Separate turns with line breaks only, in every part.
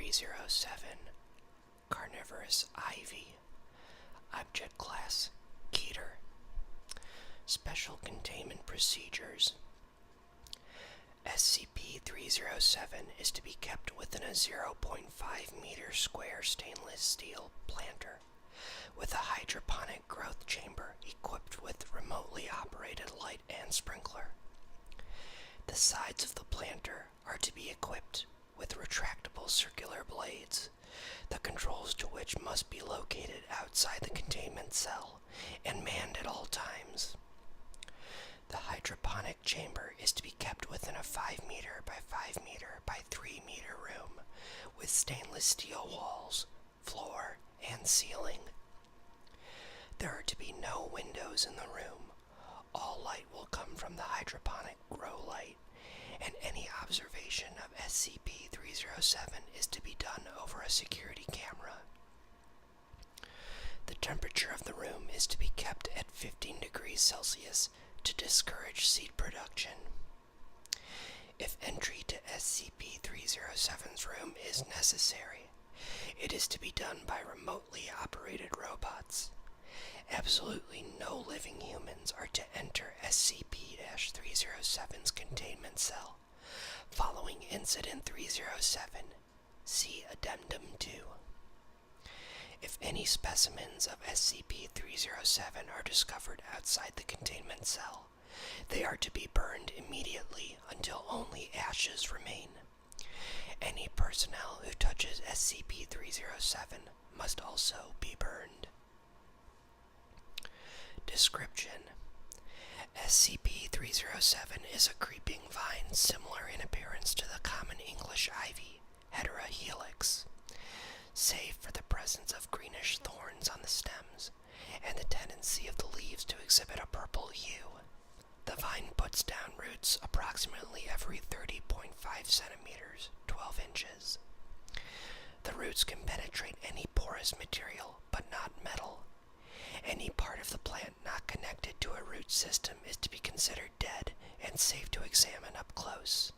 SCP-307 Carnivorous Ivy. Object Class Keter. Special Containment Procedures. SCP-307 is to be kept within a 0.5 meter square stainless steel planter with a hydroponic growth chamber equipped with remotely operated light and sprinkler. The sides of the planter are to be equipped with retractable circular blades, the controls to which must be located outside the containment cell and manned at all times. The hydroponic chamber is to be kept within a 5 meter by 5 meter by 3 meter room with stainless steel walls, floor, and ceiling. There are to be no windows in the room. All light will come from the hydroponic grow light, and any observation of SCP-307 is to be done over a security camera. The temperature of the room is to be kept at 15 degrees Celsius to discourage seed production. If entry to SCP-307's room is necessary, it is to be done by remotely operated robots. Absolutely no living humans are to enter SCP-307's containment cell. Following Incident 307, see Addendum 2. If any specimens of SCP-307 are discovered outside the containment cell, they are to be burned immediately until only ashes remain. Any personnel who touches SCP-307 must also be burned. Description: SCP-307 is a creeping vine similar in appearance to the common English ivy, Hedera helix, save for the presence of greenish thorns on the stems and the tendency of the leaves to exhibit a purple hue. The vine puts down roots approximately every 30.5 centimeters, 12 inches. The roots can penetrate any porous material, but not metal. Any part of the plant not connected to a root system is to be considered dead and safe to examine up close.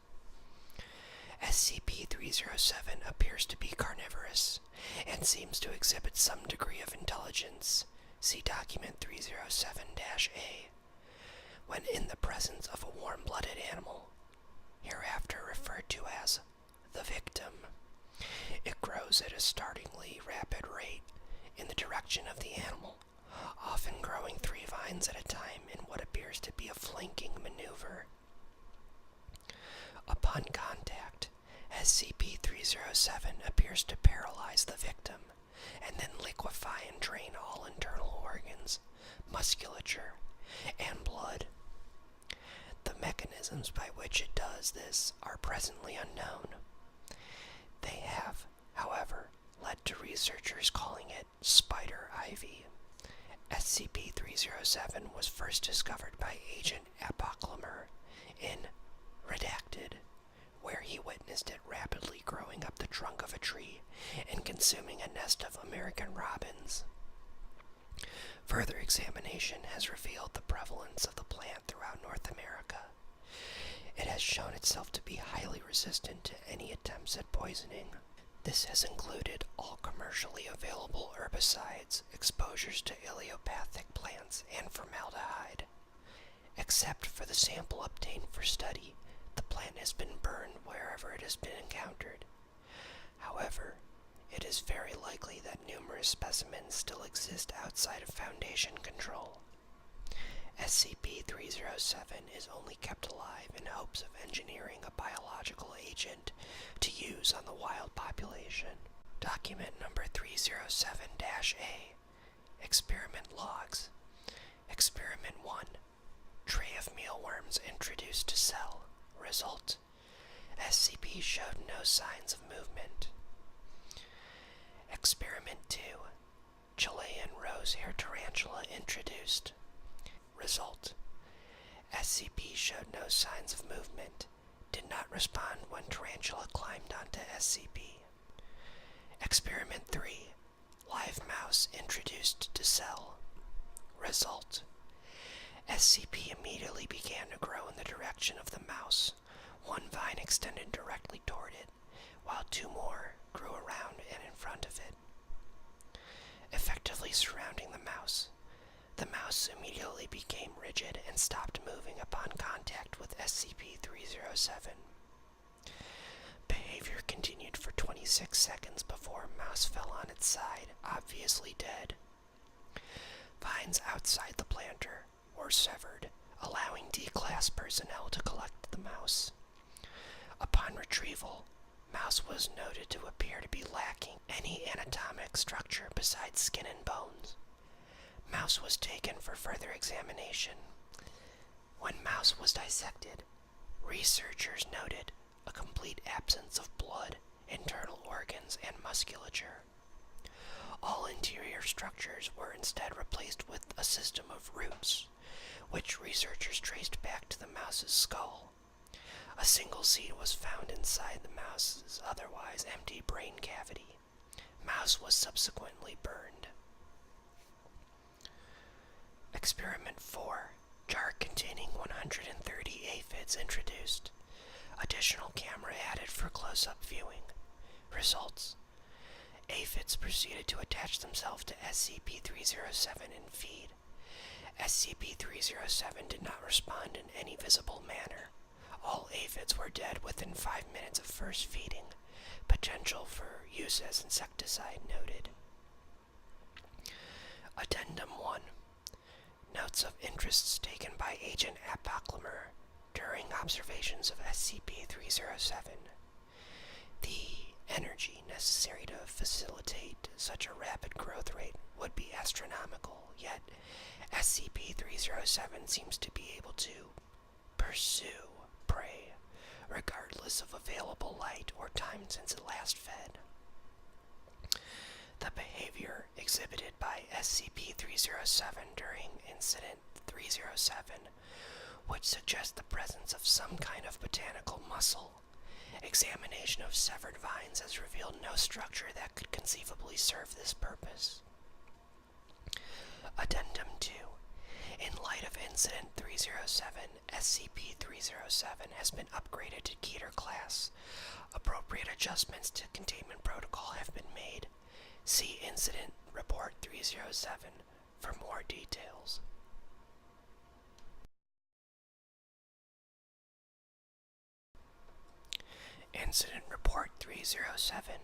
SCP-307 appears to be carnivorous and seems to exhibit some degree of intelligence. See Document 307-A. When in the presence of a warm-blooded animal, hereafter referred to as the victim, it grows at a startlingly rapid rate in the direction of the animal, often growing 3 vines at a time in what appears to be a flanking maneuver. Upon contact, SCP-307 appears to paralyze the victim and then liquefy and drain all internal organs, musculature, and blood. The mechanisms by which it does this are presently unknown. They have, however, led to researchers calling it spider ivy. SCP-307 was first discovered by Agent Apoclimer in Redacted, where he witnessed it rapidly growing up the trunk of a tree and consuming a nest of American robins. Further examination has revealed the prevalence of the plant throughout North America. It has shown itself to be highly resistant to any attempts at poisoning. This has included all commercially available herbicides, exposures to allelopathic plants, and formaldehyde. Except for the sample obtained for study, the plant has been burned wherever it has been encountered. However, it is very likely that numerous specimens still exist outside of Foundation control. SCP-307 is only kept alive in hopes of engineering a biological agent to use on the wild population. Document number 307-A. Experiment logs. Experiment 1. Tray of mealworms introduced to cell. Result: SCP showed no signs of movement. Experiment 2. Chilean rose-hair tarantula introduced. Result: SCP showed no signs of movement, did not respond when tarantula climbed onto SCP. Experiment 3. Live mouse introduced to cell. Result: SCP immediately began to grow in the direction of the mouse. One vine extended directly toward it, while 2 more grew actively surrounding the mouse. The mouse immediately became rigid and stopped moving upon contact with SCP-307. Behavior continued for 26 seconds before mouse fell on its side, obviously dead. Vines outside the planter were severed, allowing D-Class personnel to collect the mouse. Upon retrieval, mouse was noted to appear to be lacking any anatomic structure besides skin and bones. Mouse was taken for further examination. When mouse was dissected, researchers noted a complete absence of blood, internal organs, and musculature. All interior structures were instead replaced with a system of roots, which researchers traced back to the mouse's skull. A single seed was found inside the mouse's otherwise empty brain cavity. Mouse was subsequently burned. Experiment 4. Jar containing 130 aphids introduced. Additional camera added for close-up viewing. Results. Aphids proceeded to attach themselves to SCP-307 and feed. SCP-307 did not respond in any visible manner. All aphids were dead within 5 minutes of first feeding. Potential for use as insecticide noted. Addendum 1. Notes of interests taken by Agent Apoclimer during observations of SCP-307. The energy necessary to facilitate such a rapid growth rate would be astronomical, yet SCP-307 seems to be able to pursue prey, regardless of available light or time since it last fed. The behavior exhibited by SCP-307 during Incident 307 would suggest the presence of some kind of botanical muscle. Examination of severed vines has revealed no structure that could conceivably serve this purpose. Addendum 2. In light of Incident 307, SCP-307 has been upgraded to Keter class. Appropriate adjustments to containment protocol have been made. See Incident Report 307 for more details. Incident Report 307.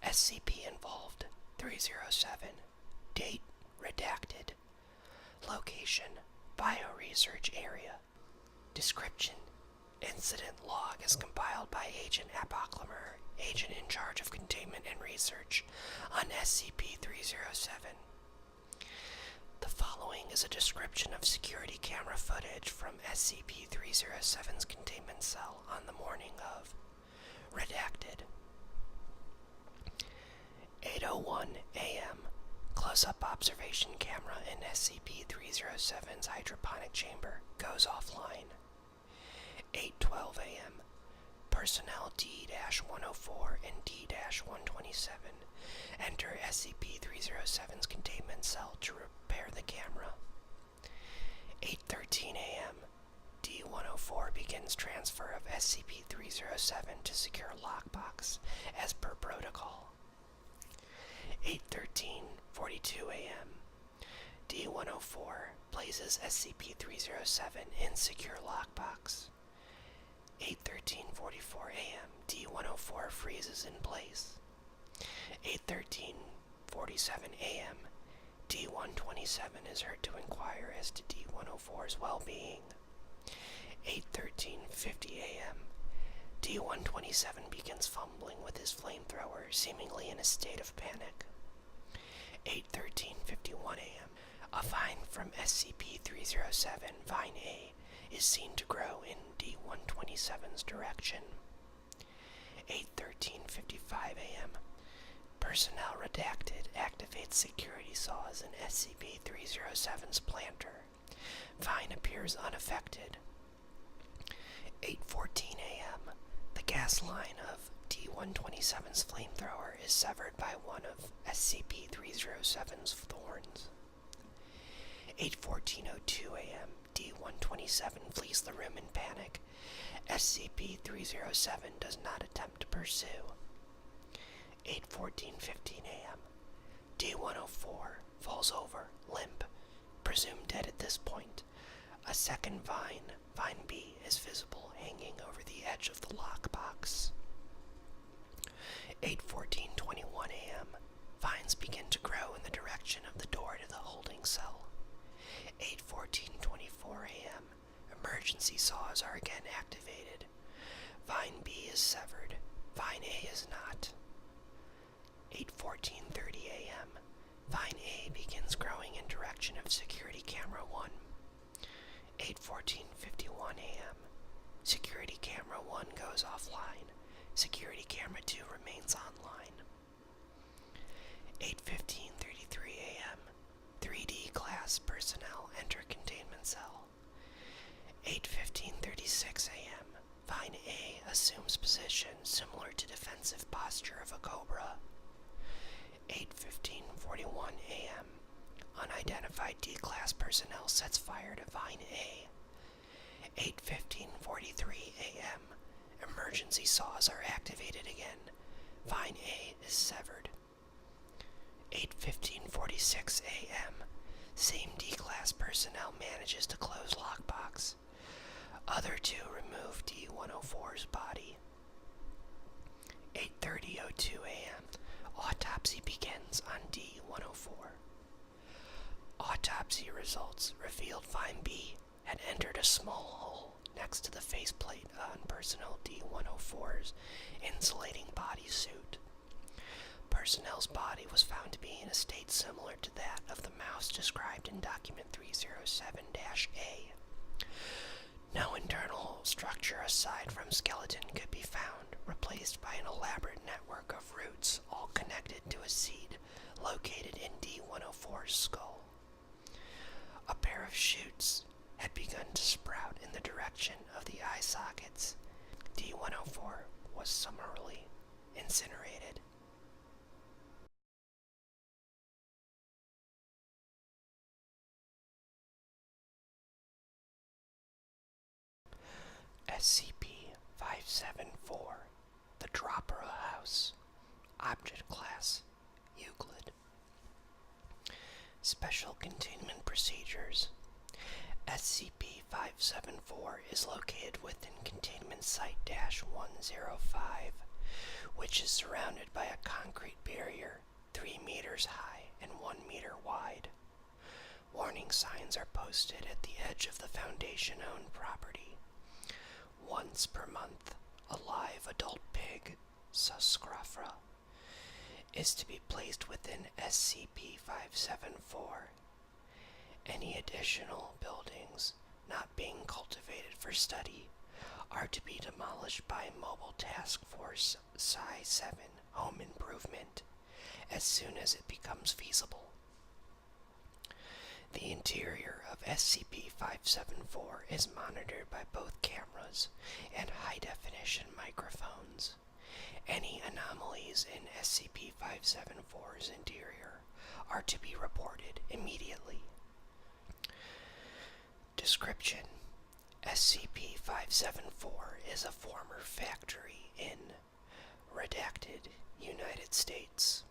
SCP involved 307. Date redacted. Location Bioresearch Area. Description: Incident log is compiled by Agent Apoclimer, agent in charge of containment and research on SCP-307. The following is a description of security camera footage from SCP-307's containment cell on the morning of. Redacted. 8:01 a.m. Close-up observation camera in SCP-307's hydroponic chamber goes offline. 8:12 a.m. Personnel D-104 and D-127 enter SCP-307's containment cell to repair the camera. 8:13 a.m. D-104 begins transfer of SCP-307 to secure lockbox as per protocol. 8:42 a.m. D-104 places SCP-307 in secure lockbox. 8:44 a.m. D-104 freezes in place. 8:47 a.m. D-127 is heard to inquire as to D-104's well-being. 8:50 a.m. D-127 begins fumbling with his flamethrower, seemingly in a state of panic. 8:51 a.m. A vine from SCP-307, Vine A, is seen to grow in D-127's direction. 8:55 a.m. Personnel redacted activates security saws in SCP-307's planter. Vine appears unaffected. 8:14 a.m. The gas line of D-127's flamethrower is severed by one of SCP-307's thorns. 8:02 a.m. D-127 flees the room in panic. SCP-307 does not attempt to pursue. 8:15 a.m. D-104 falls over, limp, presumed dead at this point. A second vine, Vine B, is visible hanging over the edge of the lockbox. 8:14:21 a.m. Vines begin to grow in the direction of the door to the holding cell. 8:14:24 a.m. Emergency saws are again activated. Vine B is severed. Vine A is not. 8:14:30 a.m. Vine A begins growing in direction of security camera 1. 8:14:51 a.m. Security camera 1 goes offline. Security camera 2 remains online. 8:15:33 a.m. 3D class personnel enter containment cell. 8:15:36 a.m. Vine A assumes position similar to defensive posture of a cobra. 8:15:41 a.m. Unidentified D-class personnel sets fire to Vine A. 8:15:43 a.m. Emergency saws are activated again. Vine A is severed. 8:15:46 a.m. Same D-class personnel manages to close lockbox. Other two remove D-104's body. 8:30:02 a.m. Autopsy begins on D-104. Autopsy results revealed Vine B had entered a small hole next to the faceplate on Personnel D-104's insulating bodysuit. Personnel's body was found to be in a state similar to that of the mouse described in Document 307-A. No internal structure aside from skeleton could be found, replaced by an elaborate network of roots all connected to a seed located in D-104's skull. A pair of shoots had begun to sprout in the direction of the eye sockets. D-104 was summarily incinerated. SCP-574, the Dropper House, Object Class, Euclid. Special Containment Procedures. SCP-574 is located within Containment Site-105, which is surrounded by a concrete barrier 3 meters high and 1 meter wide. Warning signs are posted at the edge of the Foundation-owned property. Once per month, a live adult pig, Suscrafra, is to be placed within SCP-574. Any additional buildings not being cultivated for study are to be demolished by Mobile Task Force Psi-7 Home Improvement as soon as it becomes feasible. The interior of SCP-574 is monitored by both cameras and high-definition microphones. Any anomalies in SCP-574's interior are to be reported immediately. Description: SCP-574 is a former factory in redacted United States.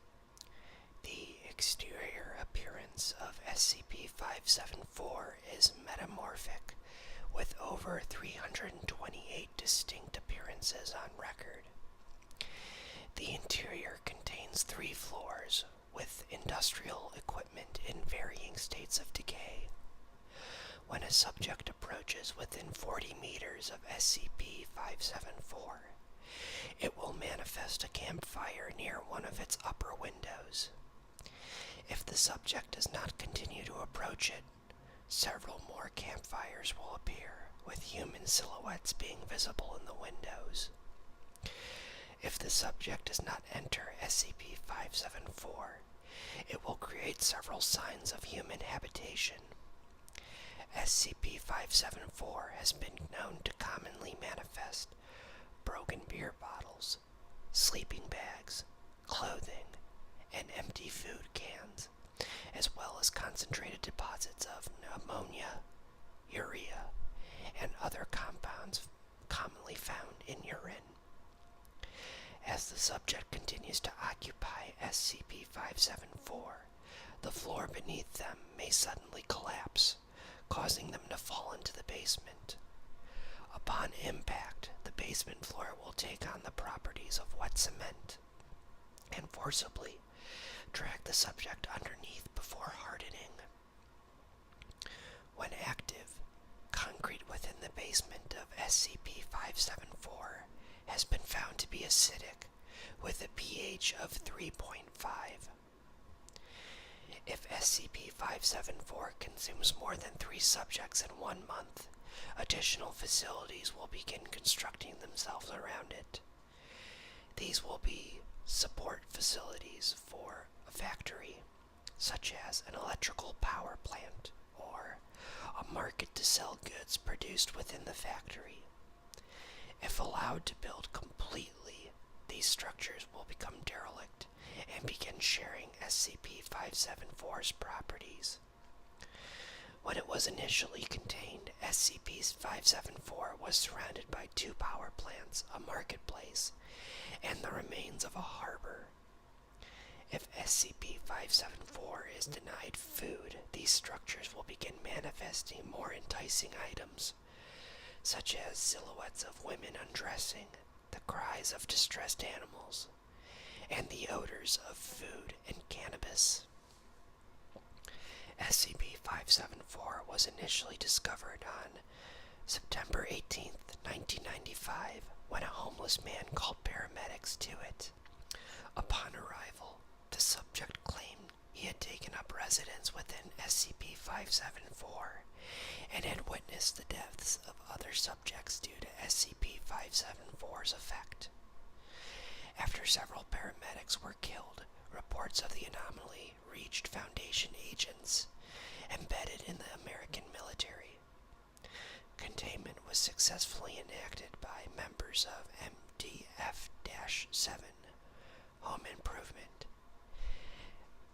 The exterior appearance of SCP-574 is metamorphic, with over 328 distinct appearances on record. The interior contains 3 floors, with industrial equipment in varying states of decay. When a subject approaches within 40 meters of SCP-574, it will manifest a campfire near one of its upper windows. If the subject does not continue to approach it, several more campfires will appear, with human silhouettes being visible in the windows. If the subject does not enter SCP-574, it will create several signs of human habitation. SCP-574 has been known to commonly manifest broken beer bottles, sleeping bags, clothing, and empty food cans, as well as concentrated deposits of ammonia, urea, and other compounds commonly found in urine. As the subject continues to occupy SCP-574, the floor beneath them may suddenly collapse, causing them to fall into the basement. Upon impact, the basement floor will take on the properties of wet cement and forcibly drag the subject underneath before hardening. When active, concrete within the basement of SCP-574 has been found to be acidic with a pH of 3.5. If SCP-574 consumes more than 3 subjects in 1 month, additional facilities will begin constructing themselves around it. These will be support facilities for a factory, such as an electrical power plant or a market to sell goods produced within the factory. If allowed to build completely, these structures will become derelict and begin sharing SCP-574's properties. When it was initially contained, SCP-574 was surrounded by 2 power plants, a marketplace, and the remains of a harbor. If SCP-574 is denied food, these structures will begin manifesting more enticing items, such as silhouettes of women undressing, the cries of distressed animals, and the odors of food and cannabis. SCP-574 was initially discovered on September 18, 1995, when a homeless man called paramedics to it. Upon arrival, the subject claimed he had taken up residence within SCP-574 and had witnessed the deaths of other subjects due to SCP-574's effect. After several paramedics were killed, reports of the anomaly reached Foundation agents embedded in the American military. Containment was successfully enacted by members of MDF-7, Home Improvement.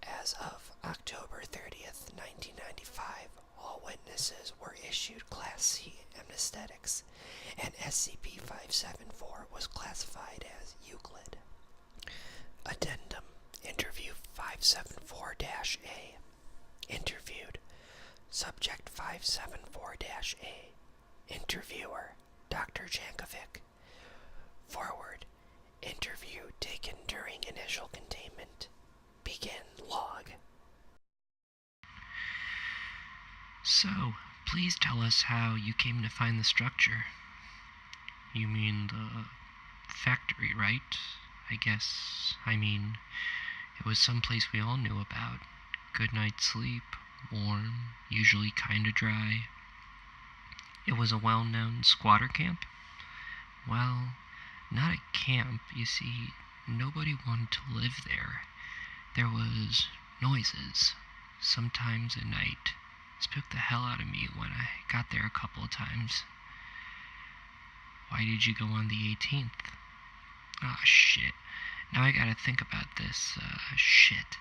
As of October 30th, 1995, all witnesses were issued Class C anesthetics, and SCP-574 was classified as Euclid. Addendum. Interview 574-A. Interviewed. Subject 574-A. Interviewer, Dr. Jankovic. Forward. Interview taken during initial containment. Begin log.
So, please tell us how you came to find the structure. You mean the factory, right? I mean, it was someplace we all knew about. Good night's sleep, warm, usually kinda dry. It was a well-known squatter camp? Well, not a camp, you see. Nobody wanted to live there. There was noises, sometimes at night. Spooked the hell out of me when I got there a couple of times. Why did you go on the 18th? Ah, shit. Now I gotta think about this. Shit.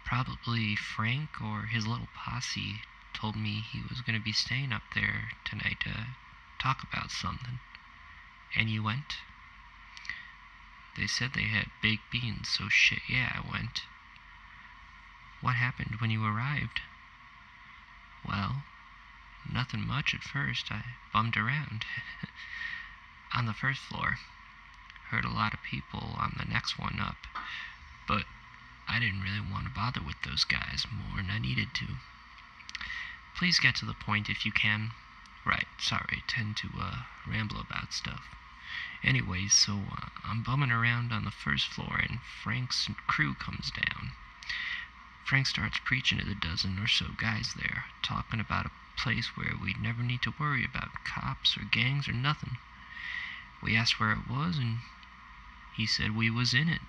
Probably Frank or his little posse told me he was gonna be staying up there tonight to talk about something. And you went? They said they had baked beans, so shit, yeah, I went. What happened when you arrived? Well, nothing much at first. I bummed around. On the first floor. Heard a lot of people on the next one up. But I didn't really want to bother with those guys more than I needed to. Please get to the point if you can. Right, sorry, tend to ramble about stuff. Anyways, so I'm bumming around on the first floor and Frank's crew comes down. Frank starts preaching to the dozen or so guys there, talking about a place where we'd never need to worry about cops or gangs or nothing. We asked where it was, and he said we was in it.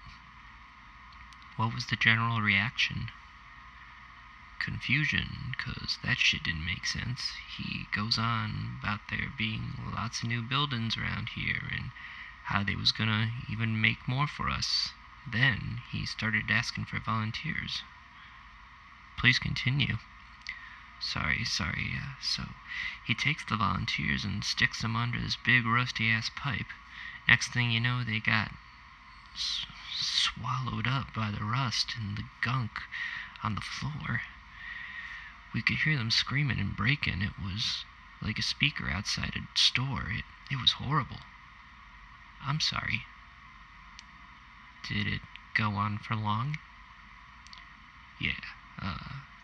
What was the general reaction? Confusion, 'cause that shit didn't make sense. He goes on about there being lots of new buildings around here and how they was gonna even make more for us. Then he started asking for volunteers. Please continue. Sorry, so he takes the volunteers and sticks them under this big rusty-ass pipe. Next thing you know, they got swallowed up by the rust and the gunk. on the floor. We could hear them screaming and breaking. It was like a speaker outside a store. It was horrible. I'm sorry. Did it go on for long? Yeah,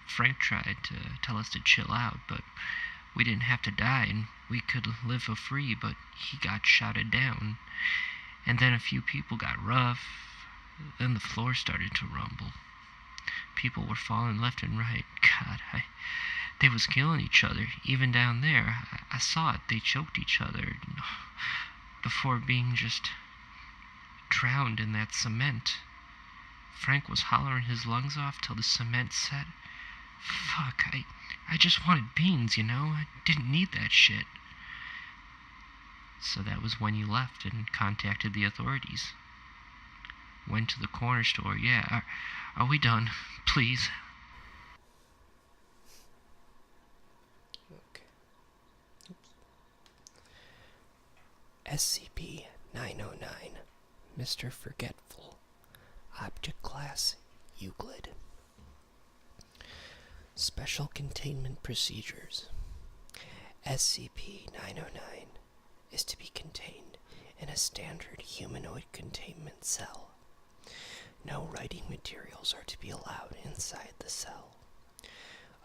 Frank tried to tell us to chill out, but we didn't have to die and we could live for free, but he got shouted down. And then a few people got rough. Then the floor started to rumble. People were falling left and right. God, they was killing each other, even down there. I saw it. They choked each other before being just drowned in that cement. Frank was hollering his lungs off till the cement set. Fuck, I just wanted beans, you know? I didn't need that shit. So that was when you left and contacted the authorities. Went to the corner store. Yeah, are we done? Please.
Okay. SCP-307, Mr. Forgetful, Object Class Euclid. Special Containment Procedures. SCP-309 is to be contained in a standard humanoid containment cell. No writing materials are to be allowed inside the cell.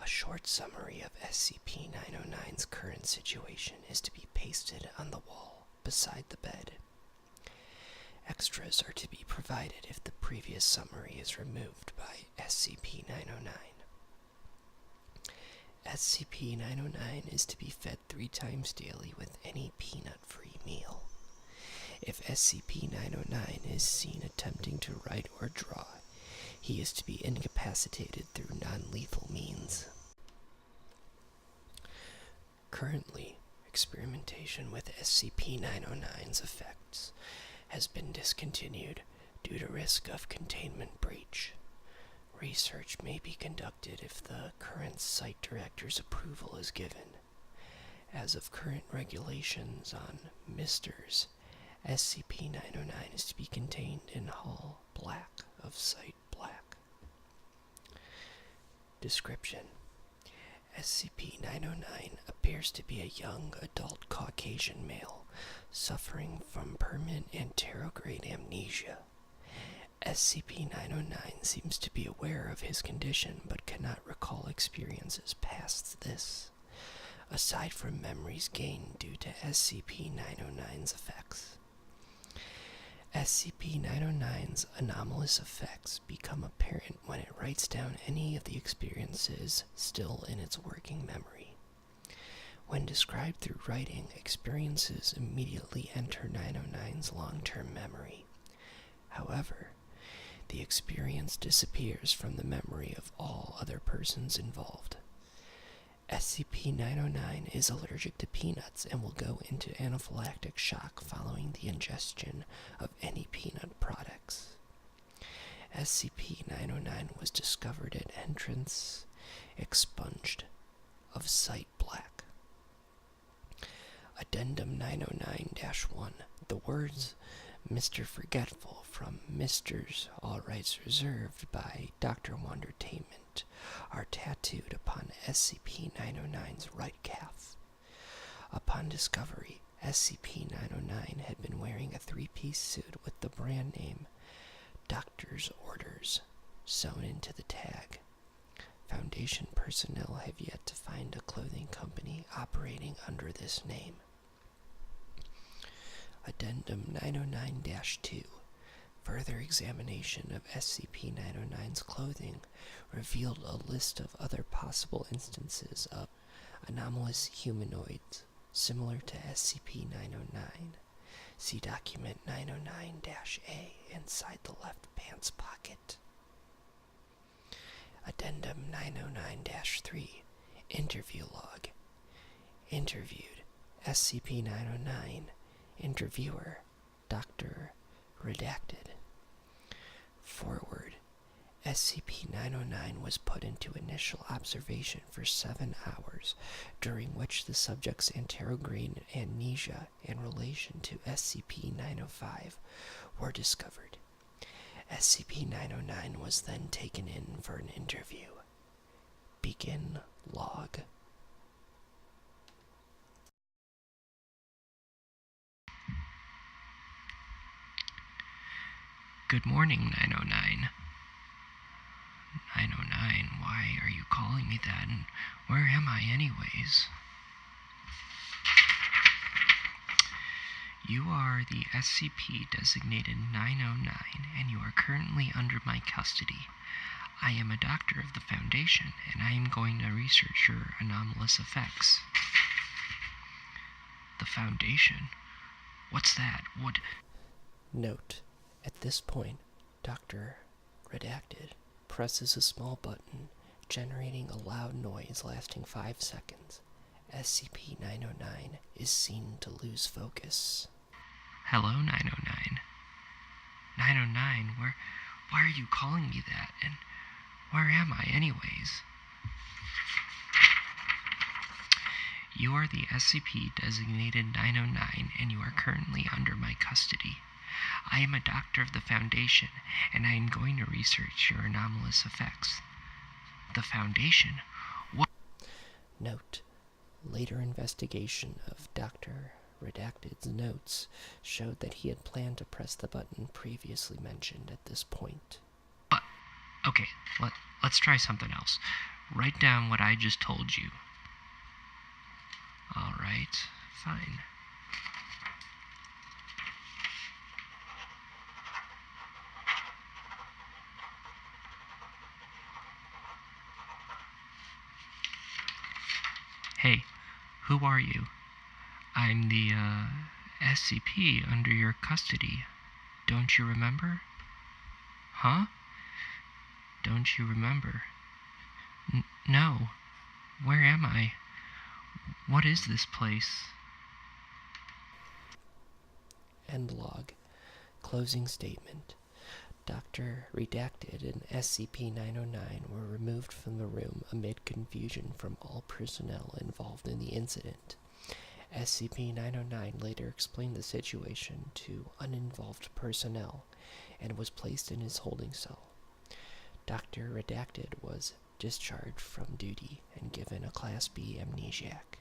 A short summary of SCP-309's current situation is to be pasted on the wall beside the bed. Extras are to be provided if the previous summary is removed by SCP-309. SCP-309 is to be fed 3 times daily with any peanut-free meal. If SCP-309 is seen attempting to write or draw, he is to be incapacitated through non-lethal means. Currently, experimentation with SCP-309's effects has been discontinued due to risk of containment breach. Research may be conducted if the current site director's approval is given. As of current regulations on Misters, SCP-309 is to be contained in Hall Black of Site Black. Description: SCP-309 appears to be a young adult Caucasian male suffering from permanent anterograde amnesia. SCP-309 seems to be aware of his condition but cannot recall experiences past this, aside from memories gained due to SCP-309's effects. SCP-309's anomalous effects become apparent when it writes down any of the experiences still in its working memory. When described through writing, experiences immediately enter 309's long-term memory. However, the experience disappears from the memory of all other persons involved. SCP-309 is allergic to peanuts and will go into anaphylactic shock following the ingestion of any peanut products. SCP-309 was discovered at entrance expunged of Site Black. Addendum 909-1. The words Mr. Forgetful from Misters All Rights Reserved by Dr. Wondertainment are tattooed upon SCP-309's right calf. Upon discovery, SCP-309 had been wearing a 3-piece suit with the brand name Doctor's Orders sewn into the tag. Foundation personnel have yet to find a clothing company operating under this name. Addendum 909-2. Further examination of SCP-309's clothing revealed a list of other possible instances of anomalous humanoids similar to SCP-309. See document 909-A inside the left pants pocket. Addendum 909-3. Interview log. Interviewed SCP-309. Interviewer Dr. Redacted. Forward. SCP-309 was put into initial observation for 7 hours, during which the subject's anterograde amnesia in relation to SCP-905 were discovered. SCP-909 was then taken in for an interview. Begin log.
Good morning, 909. 909, why are you calling me that, and where am I anyways? You are the SCP-designated 909, and you are currently under my custody. I am a doctor of the Foundation, and I am going to research your anomalous effects. The Foundation? What's that? What?
Note: at this point, Dr. Redacted presses a small button, generating a loud noise lasting 5 seconds. SCP-909 is seen to lose focus.
Hello, 909. 909, why are you calling me that, and where am I anyways? You are the SCP-designated 909, and you are currently under my custody. I am a doctor of the Foundation, and I am going to research your anomalous effects. The Foundation? What?
Note: later investigation of Dr. Redacted's notes showed that he had planned to press the button previously mentioned at this point.
Okay, let's try something else. Write down what I just told you. Alright, fine. Hey, who are you? I'm the, SCP under your custody. Don't you remember? Huh? Don't you remember? No. Where am I? What is this place?
End log. Closing statement. Dr. Redacted and SCP-909 were removed from the room amid confusion from all personnel involved in the incident. SCP-909 later explained the situation to uninvolved personnel and was placed in his holding cell. Dr. Redacted was discharged from duty and given a Class B amnesiac.